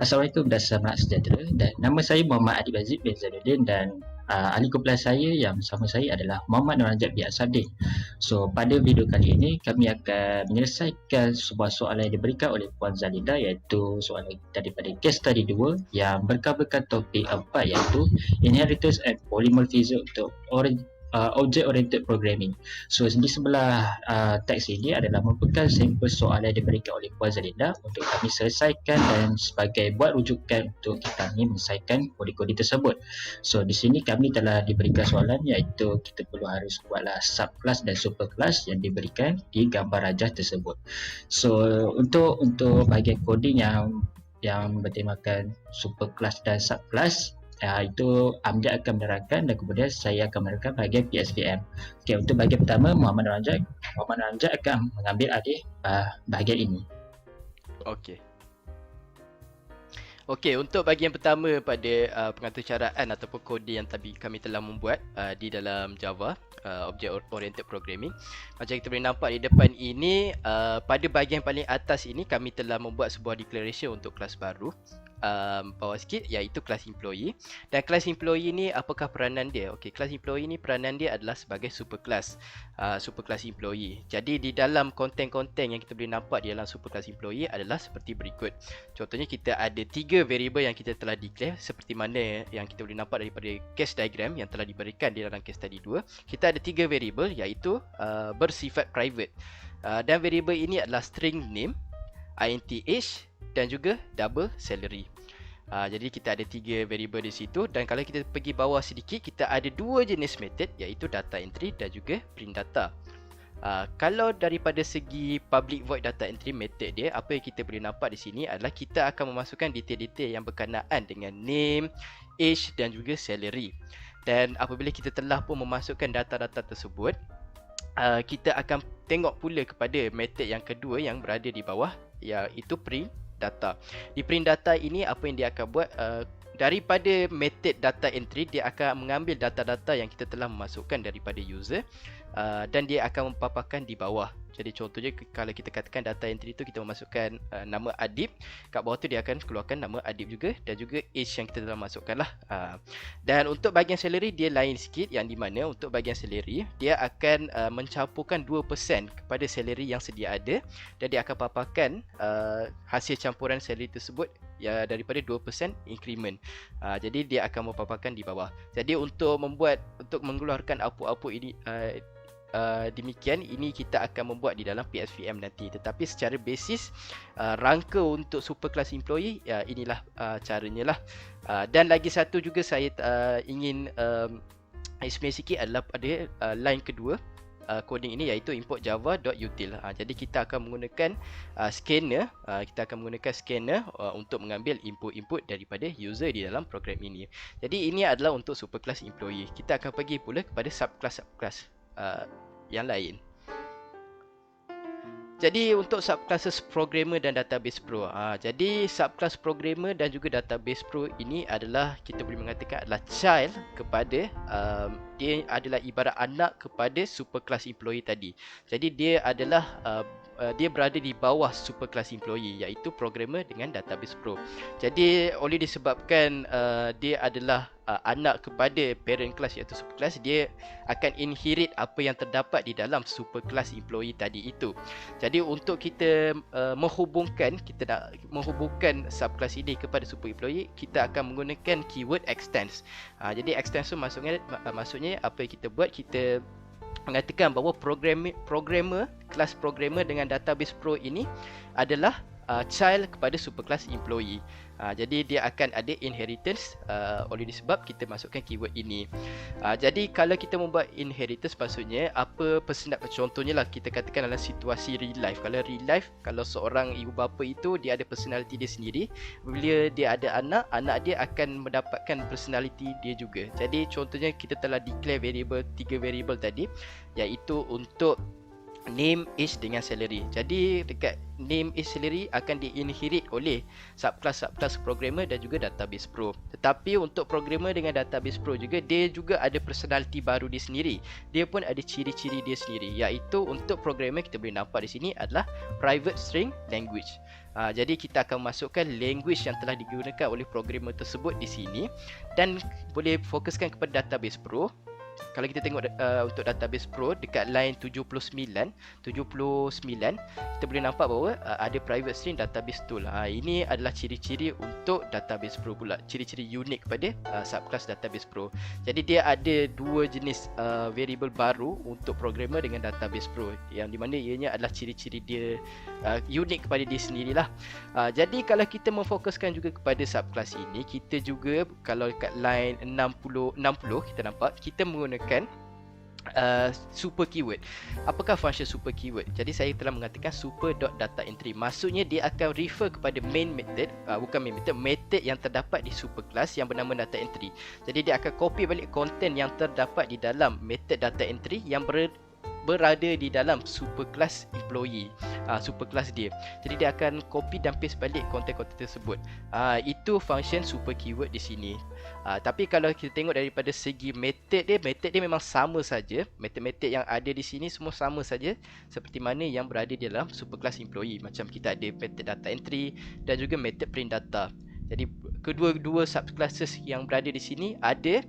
Assalamualaikum dan selamat sejahtera. Dan nama saya Muhammad Adib Aziz bin Zainuddin dan ahli kumpulan saya yang bersama saya adalah Muhammad Nur Rajab bin Asabdin. So, pada video kali ini kami akan menyelesaikan sebuah soalan yang diberikan oleh Puan Zalinda, iaitu soalan daripada case study 2 yang bercoverkan topik 4, iaitu inheritance and polymorphism untuk object oriented programming. So di sebelah teks ini adalah merupakan sampel soalan yang diberikan oleh Puan Zalinda untuk kami selesaikan dan sebagai buat rujukan untuk kita ni menyelesaikan kode-kode tersebut. So di sini kami telah diberikan soalan, iaitu kita perlu harus buatlah subclass dan superclass yang diberikan di gambar rajah tersebut. So untuk bahagian coding yang bertemakan superclass dan subclass, itu Amjad akan menerangkan dan kemudian saya akan menerangkan bahagian PSVM. Okey, untuk bahagian pertama Muhammad Ranjak akan mengambil alih bahagian ini. Okey, untuk bahagian pertama pada pengaturcaraan ataupun kode yang tadi kami telah membuat di dalam Java, Object Oriented Programming. Macam kita boleh nampak di depan ini, pada bahagian paling atas ini kami telah membuat sebuah declaration untuk kelas baru. Bawah sikit, iaitu kelas employee. Dan kelas employee ni apakah peranan dia? Okey, kelas employee ni peranan dia adalah sebagai superclass, superclass employee. Jadi di dalam konten-konten yang kita boleh nampak di dalam superclass employee adalah seperti berikut. Contohnya kita ada 3 variable yang kita telah declare seperti mana yang kita boleh nampak daripada case diagram yang telah diberikan di dalam case study 2. Kita ada 3 variable, iaitu bersifat private. Dan variable ini adalah string name, int age dan juga double salary. Jadi kita ada 3 variable di situ. Dan kalau kita pergi bawah sedikit, kita ada 2 jenis method, iaitu data entry dan juga print data. Kalau daripada segi public void data entry method dia, apa yang kita boleh nampak di sini adalah kita akan memasukkan detail-detail yang berkenaan dengan name, age dan juga salary. Dan apabila kita telah pun memasukkan data-data tersebut, kita akan tengok pula kepada method yang kedua yang berada di bawah, iaitu print data. Di print data ini apa yang dia akan buat, daripada method data entry dia akan mengambil data-data yang kita telah memasukkan daripada user, dan dia akan mempaparkan di bawah. Jadi contohnya kalau kita katakan data entry itu kita memasukkan nama Adib, kat bawah tu dia akan keluarkan nama Adib juga dan juga age yang kita telah masukkan lah. Dan untuk bahagian salary dia lain sikit, yang di mana untuk bahagian salary dia akan mencampurkan 2% kepada salary yang sedia ada, dan dia akan paparkan hasil campuran salary tersebut daripada 2% increment. Jadi dia akan mempaparkan di bawah. Jadi untuk mengeluarkan output ini demikian, ini kita akan membuat di dalam PSVM nanti. Tetapi secara basis rangka untuk superclass employee, inilah caranya lah. Dan lagi satu juga saya ingin explain sikit adalah pada line kedua coding ini, iaitu import java.util. Jadi kita akan menggunakan scanner, untuk mengambil input-input daripada user di dalam program ini. Jadi ini adalah untuk superclass employee. Kita akan pergi pula kepada subclass yang lain. Jadi untuk subclasses programmer dan database pro, jadi subclass programmer dan juga database pro ini adalah, kita boleh mengatakan adalah child kepada dia adalah ibarat anak kepada superclass employee tadi. Jadi dia adalah dia berada di bawah superclass employee, iaitu programmer dengan database pro. Jadi oleh disebabkan dia adalah anak kepada parent class iaitu superclass, dia akan inherit apa yang terdapat di dalam superclass employee tadi itu. Jadi untuk kita menghubungkan subclass ini kepada super employee, kita akan menggunakan keyword extends. Jadi extends tu maksudnya apa yang kita buat, kita mengatakan bahawa programmer kelas programmer dengan database pro ini adalah child kepada superclass employee. Jadi dia akan ada inheritance oleh disebab kita masukkan keyword ini. Jadi kalau kita membuat inheritance, maksudnya apa contohnya lah, kita katakan dalam situasi real life. Kalau real life, kalau seorang ibu bapa itu dia ada personality dia sendiri, bila dia ada anak dia akan mendapatkan personality dia juga. Jadi contohnya kita telah declare variable 3 variable tadi, iaitu untuk name, age dengan salary. Jadi dekat name, age, salary akan diinherit oleh subclass programmer dan juga database pro. Tetapi untuk programmer dengan database pro juga, dia juga ada personality baru dia sendiri. Dia pun ada ciri-ciri dia sendiri, iaitu untuk programmer kita boleh nampak di sini adalah private string language. Jadi kita akan masukkan language yang telah digunakan oleh programmer tersebut di sini dan boleh fokuskan kepada database pro. Kalau kita tengok untuk database pro dekat line 79 kita boleh nampak bahawa ada private string database tool. Ini adalah ciri-ciri untuk database pro pula, ciri-ciri unik kepada subclass database pro. Jadi dia ada dua jenis variable baru untuk programmer dengan database pro, yang di mana ianya adalah ciri-ciri dia unik kepada dia sendirilah. Jadi kalau kita memfokuskan juga kepada subclass ini, kita juga kalau dekat line 60 kita nampak kita menggunakan super keyword. Apakah function super keyword? Jadi saya telah mengatakan super.dataEntry. Maksudnya dia akan refer kepada main method, bukan main method yang terdapat di super class yang bernama dataEntry. Jadi dia akan copy balik konten yang terdapat di dalam method dataEntry yang berada di dalam super class employee, super class dia. Jadi dia akan copy dan paste balik konten-konten tersebut. Itu function super keyword di sini. Tapi kalau kita tengok daripada segi method dia memang sama saja. Method-method yang ada di sini semua sama saja seperti mana yang berada di dalam super class employee. Macam kita ada method data entry dan juga method print data. Jadi kedua-dua subclasses yang berada di sini ada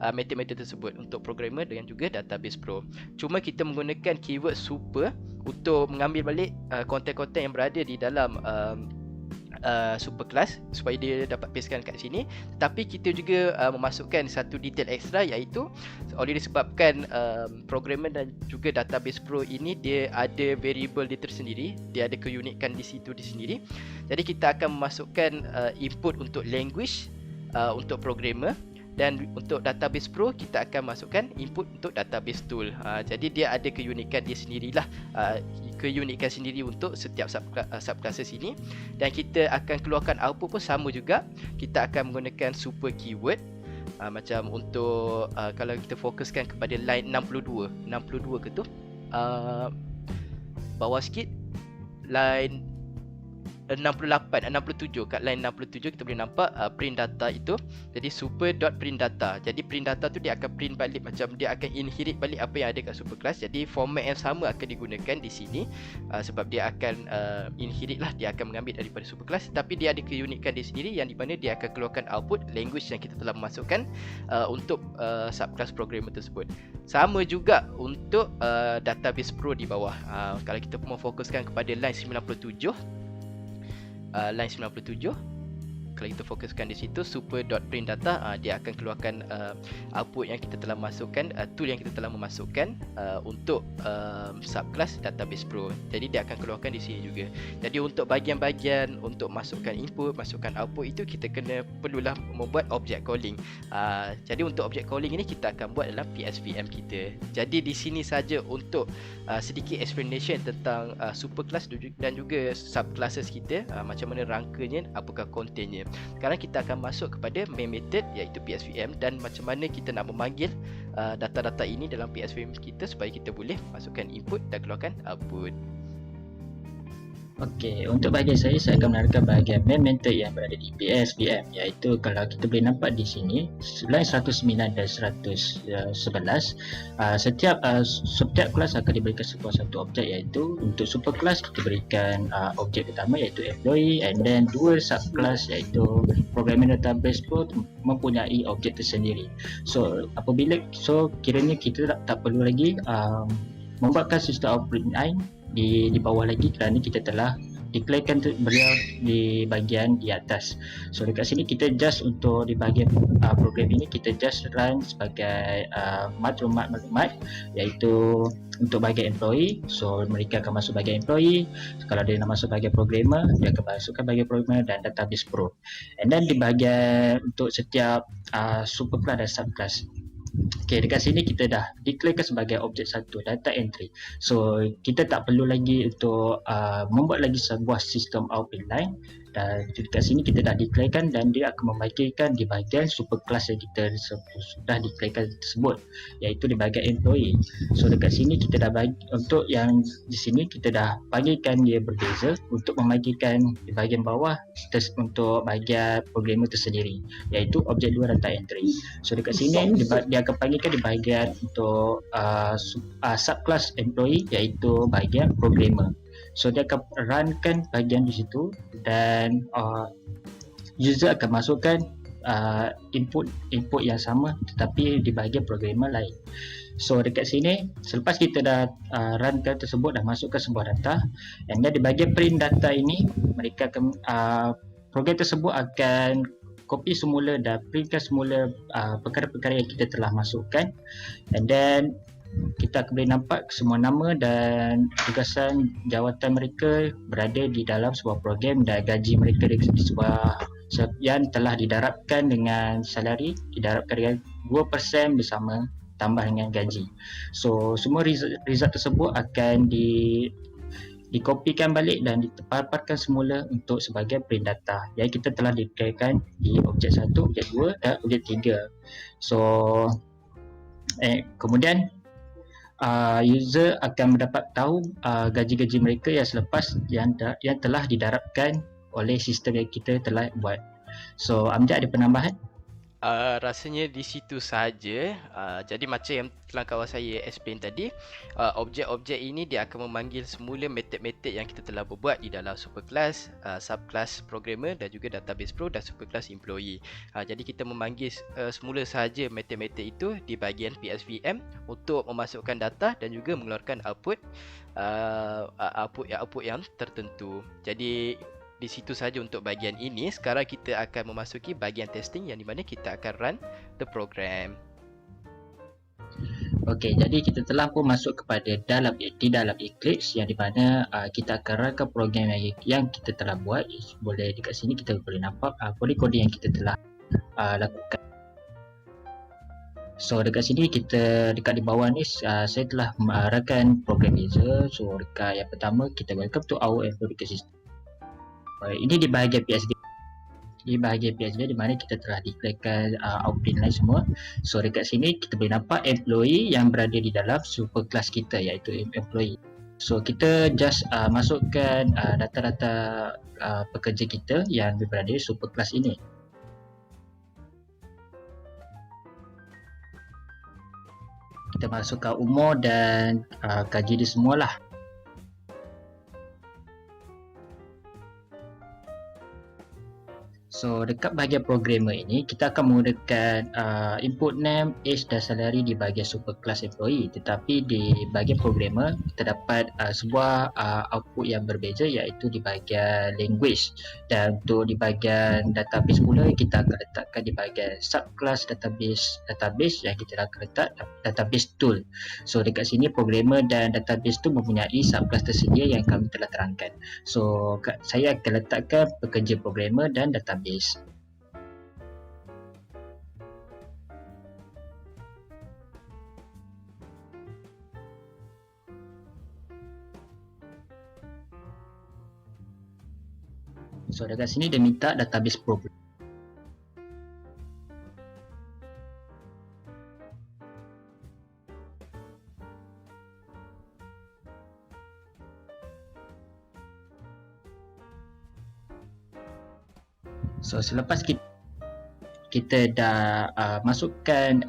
method-method tersebut untuk programmer dengan juga database pro. Cuma kita menggunakan keyword super untuk mengambil balik konten-konten yang berada di dalam super class supaya dia dapat pastekan kat sini. Tapi kita juga memasukkan satu detail ekstra, iaitu oleh disebabkan programmer dan juga database pro ini dia ada variable dia tersendiri, dia ada keunikan di situ di sendiri. Jadi kita akan memasukkan input untuk language untuk programmer, dan untuk database pro kita akan masukkan input untuk database tool. Jadi dia ada keunikan dia sendirilah, keunikan sendiri untuk setiap subclasses ini. Dan kita akan keluarkan output pun sama juga. Kita akan menggunakan super keyword. Macam untuk kalau kita fokuskan kepada line 62 ke tu, bawah sikit line 67, kat line 67 kita boleh nampak print data itu. Jadi super.print data. Jadi print data tu dia akan print balik, macam dia akan inherit balik apa yang ada kat super class. Jadi format yang sama akan digunakan di sini, sebab dia akan inherit lah, dia akan mengambil daripada super class. Tapi dia ada keunikan dia sendiri, yang di mana dia akan keluarkan output language yang kita telah masukkan untuk subclass programmer tersebut. Sama juga untuk database pro di bawah. Kalau kita memfokuskan kepada line 97, line 97, kalau kita fokuskan di situ super.print data, dia akan keluarkan output yang kita telah masukkan, tool yang kita telah memasukkan untuk subclass database pro. Jadi dia akan keluarkan di sini juga. Jadi untuk bahagian-bahagian untuk masukkan input, masukkan output itu kita perlulah membuat object calling. Jadi untuk object calling ini kita akan buat dalam PSVM kita. Jadi di sini saja untuk sedikit explanation tentang superclass dan juga subclasses kita, macam mana rangkanya, apakah kontennya. Sekarang kita akan masuk kepada main method, iaitu PSVM, dan macam mana kita nak memanggil data-data ini dalam PSVM kita supaya kita boleh masukkan input dan keluarkan output. Okey, untuk bahagian saya akan menerangkan bahagian main method yang berada di PSVM, iaitu kalau kita boleh nampak di sini line 109 dan 111, setiap kelas akan diberikan satu objek, iaitu untuk super class kita berikan objek pertama iaitu employee, and then dua subclass iaitu programming database pro mempunyai objek tersendiri. So kiranya kita tak perlu lagi membuatkan sistem output line di bawah lagi, kerana kita telah declarekan beliau di bahagian di atas. So dekat sini kita just untuk di bahagian program ini kita just run sebagai maklumat, iaitu untuk bahagian employee. So mereka akan masuk bahagian employee. Kalau dia nak masuk bahagian programmer, dia akan masukkan bahagian programmer dan database pro. And then di bahagian untuk setiap superclass dan subclass, okay, dekat sini kita dah declarekan sebagai objek satu, data entry. So kita tak perlu lagi untuk membuat lagi sebuah sistem output line, dan dekat sini kita dah declarekan dan dia akan membagikan di bahagian superclass yang kita sudah declarekan tersebut, iaitu di bahagian employee. So dekat sini kita dah bagi, untuk yang di sini kita dah bagikan dia berbeza untuk membagikan di bahagian bawah untuk bahagian programmer tersendiri, iaitu objek 2 data entry. So dekat sini dia akan panggilkan di bahagian untuk subclass employee, iaitu bahagian programmer. So dia akan runkan bahagian di situ dan user akan masukkan input yang sama tetapi di bahagian programmer lain. So dekat sini selepas kita dah runkan tersebut, dah masukkan sebuah data, and then di bahagian print data ini mereka akan program tersebut akan copy semula dan printkan semula perkara-perkara yang kita telah masukkan, and then kita akan boleh nampak semua nama dan tugasan jawatan mereka berada di dalam sebuah program dan gaji mereka di sebuah yang telah didarabkan dengan salary, didarabkan dengan 2% bersama tambah dengan gaji. So semua result tersebut akan dikopikan balik dan dipaparkan semula untuk sebagai print data yang kita telah declarekan di objek 1, objek 2 dan objek 3. So kemudian user akan mendapat tahu gaji-gaji mereka yang selepas yang telah didarabkan oleh sistem yang kita telah buat. So Amjad ada penambahan? Rasanya di situ sahaja. Jadi macam yang telah kawan saya explain tadi, objek-objek ini dia akan memanggil semula metod-metod yang kita telah berbuat di dalam superclass, subclass programmer dan juga database pro dan superclass employee. Jadi kita memanggil semula sahaja metod-metod itu di bahagian PSVM untuk memasukkan data dan juga mengeluarkan output yang tertentu. Jadi di situ saja untuk bahagian ini. Sekarang kita akan memasuki bahagian testing yang di mana kita akan run the program. Okey, jadi kita telah pun masuk kepada di dalam Eclipse yang di mana kita akan runkan program yang kita telah buat. Boleh dekat sini kita boleh nampak kode-kode yang kita telah lakukan. So dekat sini kita dekat di bawah ni saya telah runkan program user. So dekat yang pertama kita welcome to our employee system. Ini di bahagian PSD. Di bahagian PSD di mana kita telah declarekan output lain semua. So dekat sini kita boleh nampak employee yang berada di dalam superclass kita iaitu employee. So kita just masukkan data-data pekerja kita yang berada di superclass ini. Kita masukkan umur dan gaji dia semualah. So dekat bahagian programmer ini kita akan menggunakan input name, age dan salary di bahagian superclass employee, tetapi di bahagian programmer kita dapat sebuah output yang berbeza iaitu di bahagian language, dan untuk di bahagian database pula kita akan letakkan di bahagian subclass database yang kita akan letak database tool. So dekat sini programmer dan database tu mempunyai subclass tersedia yang kami telah terangkan. So saya akan letakkan pekerja programmer dan database. So dekat sini dia minta database problem. So selepas kita dah masukkan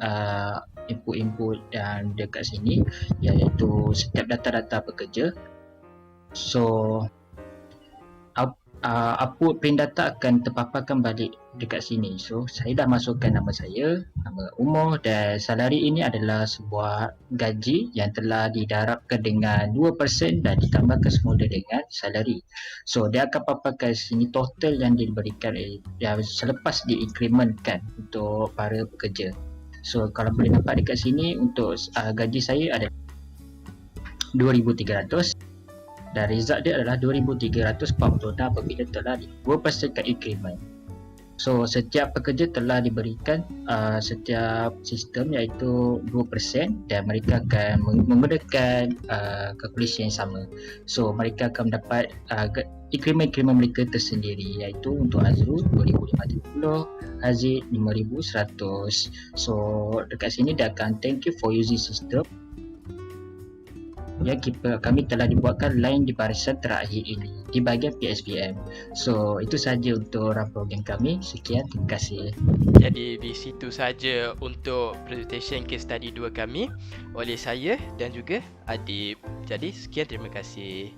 input-input yang dekat sini iaitu setiap data-data pekerja. So output print data akan terpaparkan balik dekat sini. So saya dah masukkan nama saya, nama, umur dan salary ini adalah sebuah gaji yang telah didarabkan dengan 2% dan ditambahkan semula dengan salary. So dia akan paparkan sini total yang diberikan yang selepas diinkrementkan untuk para pekerja. So kalau boleh nampak dekat sini untuk gaji saya adalah 2,300 dan result dia adalah 2,346 apabila telah 2% increment. So setiap pekerja telah diberikan setiap sistem iaitu 2% dan mereka akan menggunakan calculation yang sama. So mereka akan mendapat increment mereka tersendiri iaitu untuk Azrul 2,570, Haziq 5,100. So dekat sini dia akan thank you for using system yang kami telah dibuatkan line di barisan terakhir ini di bahagian PSVM. So itu sahaja untuk run program kami. Sekian, terima kasih. Jadi di situ saja untuk presentation case study 2 kami oleh saya dan juga Adib. Jadi sekian, terima kasih.